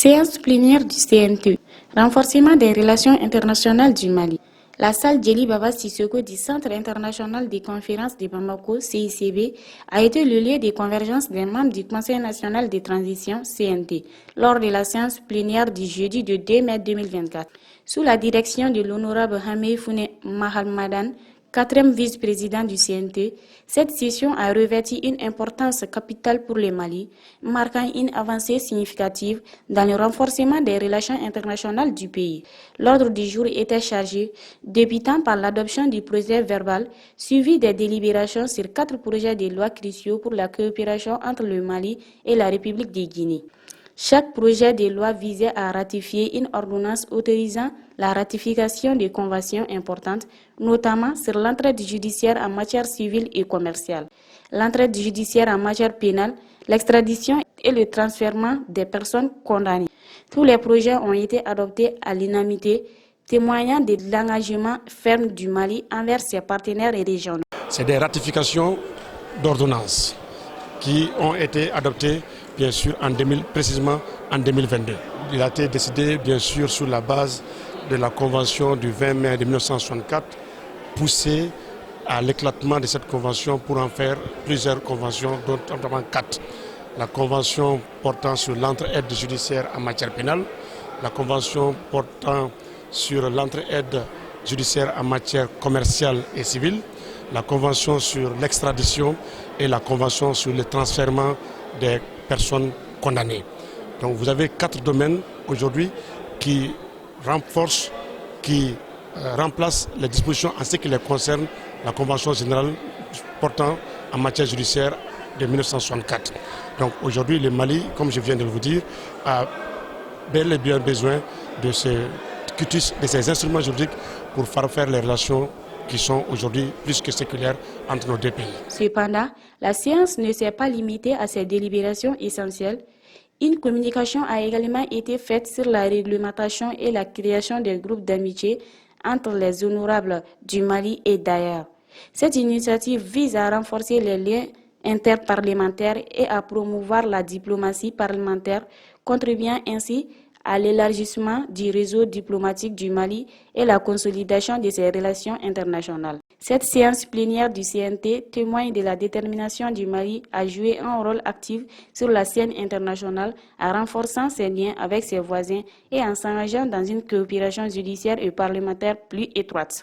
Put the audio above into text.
Séance plénière du CNT. Renforcement des relations internationales du Mali. La salle Djeli Baba Sissoko du Centre international des conférences de Bamako, CICB, a été le lieu de convergence des membres du Conseil national de transition, CNT, lors de la séance plénière du jeudi de 2 mai 2024. Sous la direction de l'honorable Hamé Foune Mahalmadan, quatrième vice-président du CNT, cette session a revêtu une importance capitale pour le Mali, marquant une avancée significative dans le renforcement des relations internationales du pays. L'ordre du jour était chargé, débutant par l'adoption du projet verbal, suivi des délibérations sur 4 projets de loi cruciaux pour la coopération entre le Mali et la République de Guinée. Chaque projet de loi visait à ratifier une ordonnance autorisant la ratification de conventions importantes, notamment sur l'entraide judiciaire en matière civile et commerciale, l'entraide judiciaire en matière pénale, l'extradition et le transfert des personnes condamnées. Tous les projets ont été adoptés à l'unanimité, témoignant de l'engagement ferme du Mali envers ses partenaires et régionaux. C'est des ratifications d'ordonnances qui ont été adoptées bien sûr précisément en 2022. Il a été décidé bien sûr sur la base de la convention du 20 mai 1964, poussé à l'éclatement de cette convention pour en faire plusieurs conventions, dont notamment 4. La convention portant sur l'entraide judiciaire en matière pénale, la convention portant sur l'entraide judiciaire en matière commerciale et civile, la convention sur l'extradition et la convention sur le transfert des personnes condamnées. Donc vous avez 4 domaines aujourd'hui qui renforcent, qui remplacent les dispositions en ce qui les concerne la Convention générale portant en matière judiciaire de 1964. Donc aujourd'hui le Mali, comme je viens de vous dire, a bel et bien besoin de ces instruments juridiques pour faire les relations qui sont aujourd'hui plus que séculaires entre nos deux pays. Cependant, la séance ne s'est pas limitée à ces délibérations essentielles. Une communication a également été faite sur la réglementation et la création des groupes d'amitié entre les honorables du Mali et d'ailleurs. Cette initiative vise à renforcer les liens interparlementaires et à promouvoir la diplomatie parlementaire, contribuant ainsi à l'élargissement du réseau diplomatique du Mali et la consolidation de ses relations internationales. Cette séance plénière du CNT témoigne de la détermination du Mali à jouer un rôle actif sur la scène internationale en renforçant ses liens avec ses voisins et en s'engageant dans une coopération judiciaire et parlementaire plus étroite.